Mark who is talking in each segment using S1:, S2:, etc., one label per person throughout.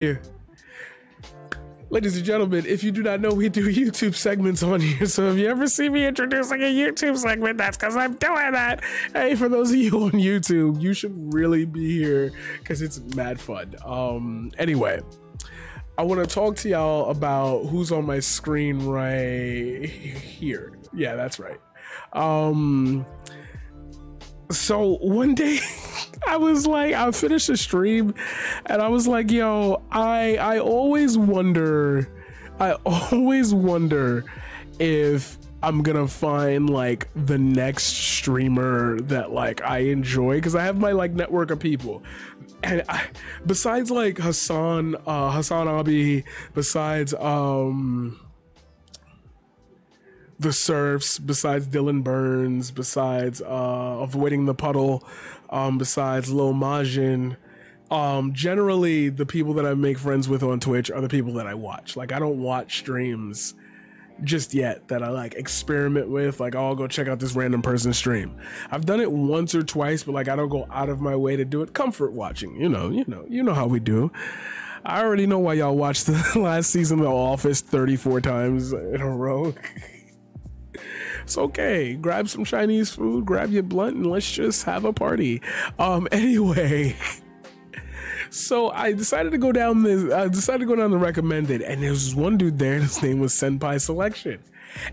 S1: Yeah. Ladies and gentlemen, if you do not know, we do YouTube segments on here. So if you ever see me introducing a YouTube segment, that's because I'm doing that. Hey, for those of you on YouTube, you should really be here because it's mad fun. Anyway, I want to talk to y'all about who's on my screen right here. Yeah, that's right. So one day I finished a stream and I was like, yo, I always wonder if I'm gonna find like the next streamer that like I enjoy, because I have my like network of people, and besides like Hassan Abi, besides the Surfs, besides Dylan Burns, besides Avoiding the Puddle, besides Lil Majin, generally the people that I make friends with on Twitch are the people that I watch. Like, I don't watch streams just yet that I like experiment with, like, oh, I'll go check out this random person's stream. I've done it once or twice, but like I don't go out of my way to do it. Comfort watching, you know how we do. I already know why y'all watched the last season of The Office 34 times in a row. It's okay. Grab some Chinese food, grab your blunt, and let's just have a party. Anyway, so I decided to go down the recommended, and there was one dude there, and his name was Senpai Selection,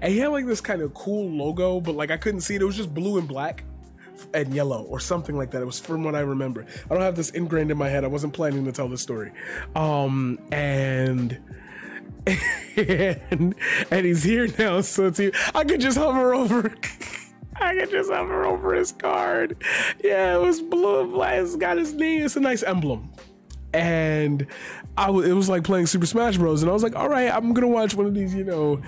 S1: and he had like this kind of cool logo, but like I couldn't see it. It was just blue and black and yellow or something like that. It was from what I remember. I don't have this ingrained in my head. I wasn't planning to tell the story. And he's here now, so I could just hover over his card. Yeah, it was blue and black. It's got his name. It's a nice emblem. And it was like playing Super Smash Bros. And I was like, all right, I'm gonna watch one of these, damn,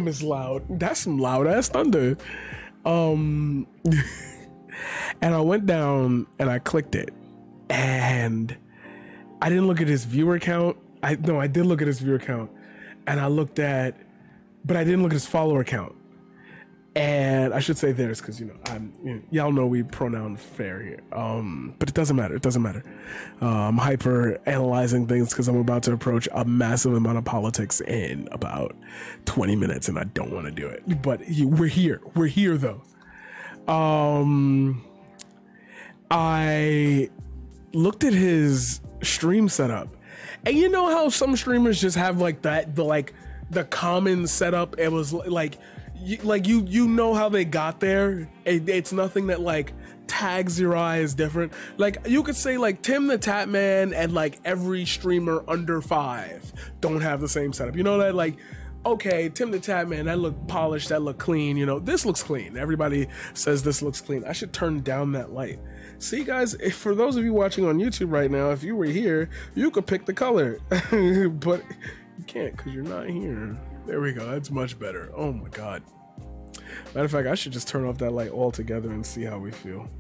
S1: it's loud. That's some loud ass thunder. And I went down and I clicked it, and I didn't look at his viewer count. I did look at his viewer count, and but I didn't look at his follower count. And I should say theirs, because y'all know we pronoun fair here. But it doesn't matter. I'm hyper analyzing things because I'm about to approach a massive amount of politics in about 20 minutes, and I don't want to do it. But we're here though. I looked at his stream setup. And you know how some streamers just have like the common setup? It was like you know how they got there. It's nothing that like tags your eye as different. Like you could say like Tim the Tatman and like every streamer under 5 don't have the same setup. You know that, like, okay, Tim the Tatman, that look polished, that look clean. This looks clean. Everybody says this looks clean. I should turn down that light. See, guys, for those of you watching on YouTube right now, if you were here, you could pick the color, but you can't because you're not here. There we go. That's much better. Oh my God. Matter of fact, I should just turn off that light altogether and see how we feel.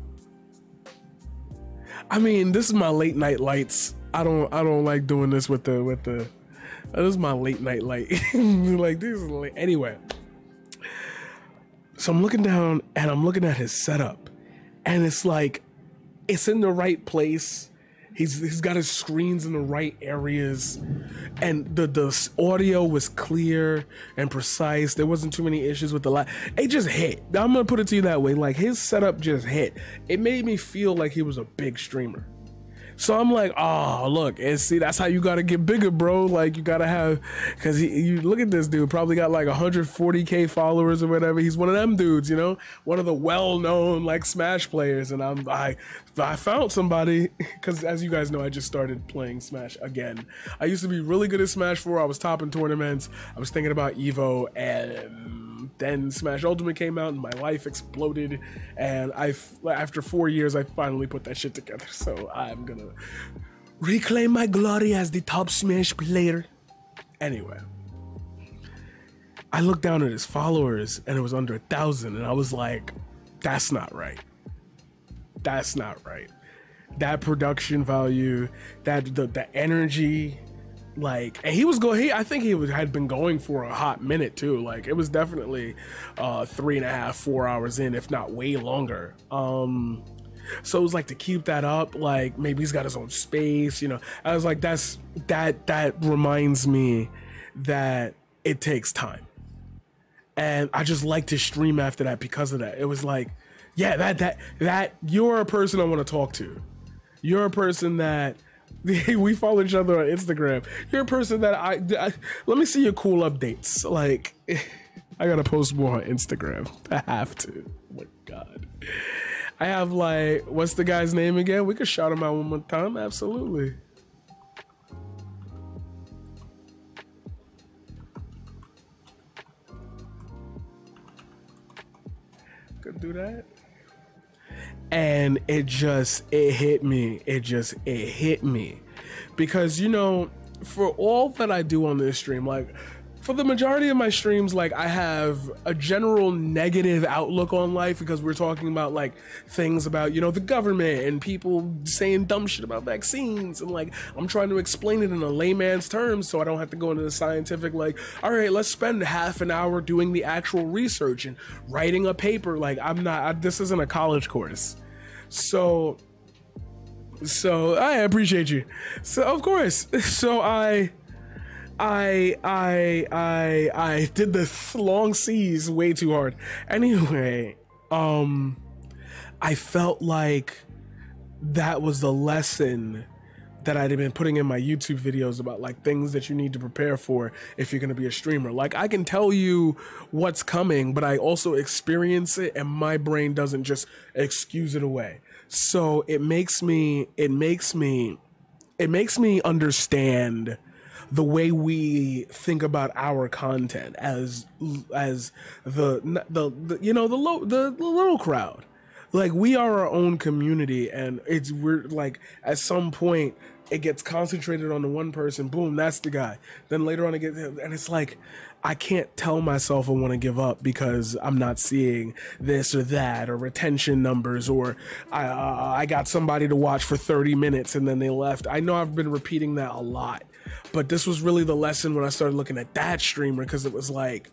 S1: I mean, this is my late night lights. I don't like doing this with the. This is my late night light. Like, this is late. Anyway, so I'm looking down and I'm looking at his setup, and it's like, it's in the right place. He's got his screens in the right areas, and the audio was clear and precise. There wasn't too many issues with the light. It just hit. I'm gonna put it to you that way. Like, his setup just hit. It made me feel like he was a big streamer. So I'm like, oh, look, and see, that's how you gotta get bigger, bro. Like, you gotta have, because you look at this dude, probably got like 140K followers or whatever. He's one of them dudes, one of the well-known like Smash players. And I found somebody, because as you guys know, I just started playing Smash again. I used to be really good at Smash 4. I was topping tournaments. I was thinking about Evo, and then Smash Ultimate came out and my life exploded, and after 4 years I finally put that shit together. So I'm gonna reclaim my glory as the top Smash player. Anyway, I looked down at his followers and it was under 1,000, and I was like, that's not right. That's not right. That production value, the energy, like, and he was going, I think had been going for a hot minute too. Like, it was definitely 3.5, 4 hours in, if not way longer. So it was like to keep that up, like maybe he's got his own space, you know. I was like, that reminds me that it takes time. And I just liked his stream after that because of that. It was like, yeah, that you're a person I want to talk to. You're a person that we follow each other on Instagram. You're a person that I let me see your cool updates. Like, I gotta post more on Instagram. I have to. Oh my God. I have like, what's the guy's name again? We could shout him out one more time. Absolutely. Could do that. And it hit me. It hit me. Because, you know, for all that I do on this stream, like, for the majority of my streams, like, I have a general negative outlook on life because we're talking about, like, things about, you know, the government and people saying dumb shit about vaccines. And, like, I'm trying to explain it in a layman's terms so I don't have to go into the scientific, like, all right, let's spend half an hour doing the actual research and writing a paper. Like, this isn't a college course. So I appreciate you. So, of course. So I did the long C's way too hard. Anyway, I felt like that was the lesson that I'd been putting in my YouTube videos about, like, things that you need to prepare for if you're going to be a streamer. Like, I can tell you what's coming, but I also experience it and my brain doesn't just excuse it away. So it makes me understand the way we think about our content as the you know, the little crowd. Like, we are our own community, and we're like, at some point it gets concentrated on the one person, boom, that's the guy. Then later on and it's like, I can't tell myself I want to give up because I'm not seeing this or that, or retention numbers, or I got somebody to watch for 30 minutes and then they left. I know I've been repeating that a lot, but this was really the lesson when I started looking at that streamer, because it was like,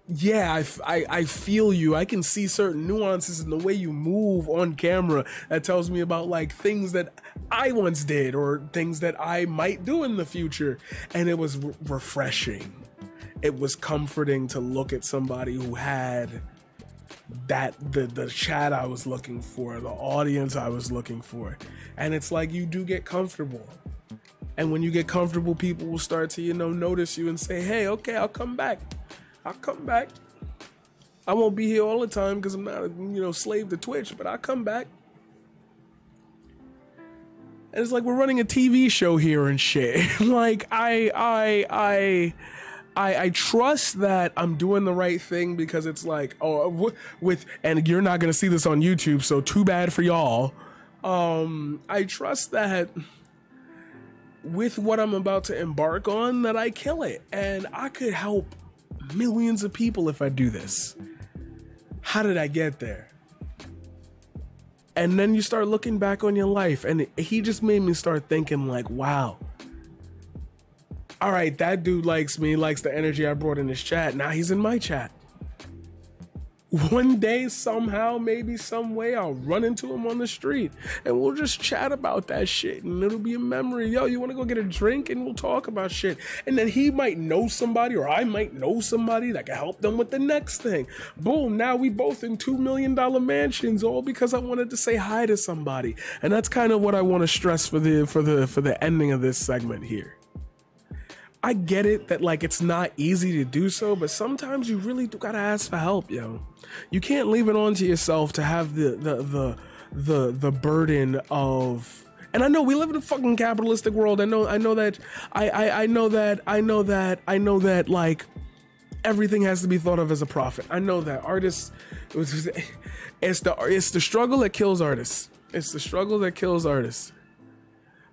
S1: yeah, I feel you. I can see certain nuances in the way you move on camera that tells me about, like, things that I once did or things that I might do in the future. And it was refreshing. It was comforting to look at somebody who had the chat I was looking for, the audience I was looking for. And it's like, you do get comfortable. And when you get comfortable, people will start to, you know, notice you and say, hey, okay, I'll come back. I'll come back. I won't be here all the time because I'm not a, you know, slave to Twitch, but I'll come back. And it's like we're running a TV show here and shit. Like, I trust that I'm doing the right thing, because it's like, oh, and you're not gonna see this on YouTube, so too bad for y'all. I trust that with what I'm about to embark on, that I kill it, and I could help millions of people if I do this. How did I get there? And then you start looking back on your life, and he just made me start thinking, like, wow, all right, that dude likes me, likes the energy I brought in his chat. Now he's in my chat. One day, somehow, maybe some way, I'll run into him on the street and we'll just chat about that shit, and it'll be a memory. Yo, you want to go get a drink? And we'll talk about shit. And then he might know somebody, or I might know somebody that can help them with the next thing. Boom, now we both in $2 million mansions, all because I wanted to say hi to somebody. And that's kind of what I want to stress for the ending of this segment here. I get it that, like, it's not easy to do so, but sometimes you really do gotta ask for help, yo. You can't leave it on to yourself to have the burden of. And I know we live in a fucking capitalistic world. I know that like everything has to be thought of as a profit. I know that artists, it's the struggle that kills artists. It's the struggle that kills artists.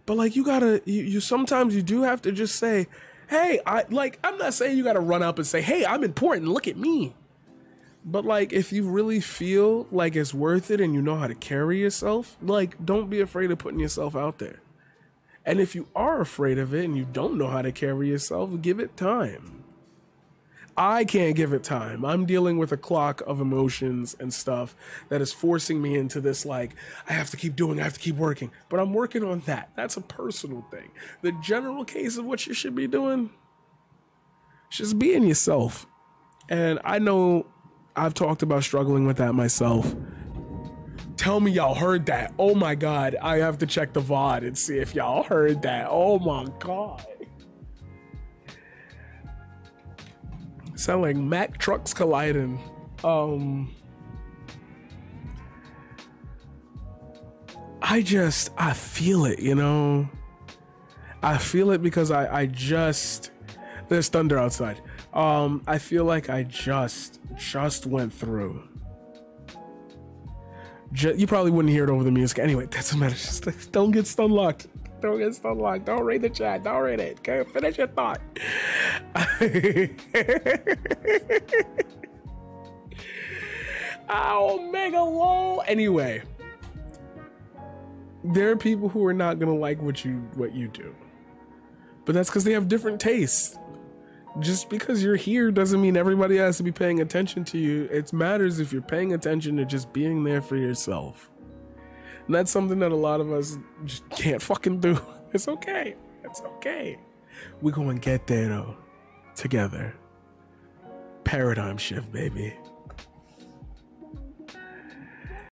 S1: But, like, you sometimes you do have to just say, hey, I'm not saying you gotta run up and say, hey, I'm important, look at me. But, like, if you really feel like it's worth it and you know how to carry yourself, like, don't be afraid of putting yourself out there. And if you are afraid of it and you don't know how to carry yourself, give it time. I can't give it time. I'm dealing with a clock of emotions and stuff that is forcing me into this, like, I have to keep doing, I have to keep working. But I'm working on that. That's a personal thing. The general case of what you should be doing, just being yourself. And I know I've talked about struggling with that myself. Tell me y'all heard that. Oh my God, I have to check the VOD and see if y'all heard that. Oh my God. Sound like Mack trucks colliding. I feel it, you know? I feel it because I just, there's thunder outside. I feel like I just went through. You probably wouldn't hear it over the music. Anyway, doesn't matter. Just don't get stun locked. Don't get stun locked. Don't read the chat. Don't read it. Okay, finish your thought. Oh, mega lol. Anyway, there are people who are not gonna like what you do, but that's because they have different tastes. Just because you're here doesn't mean everybody has to be paying attention to you. It matters if you're paying attention to just being there for yourself. And that's something that a lot of us just can't fucking do. It's okay. It's okay. We're gonna get there though. Together. Paradigm shift, baby.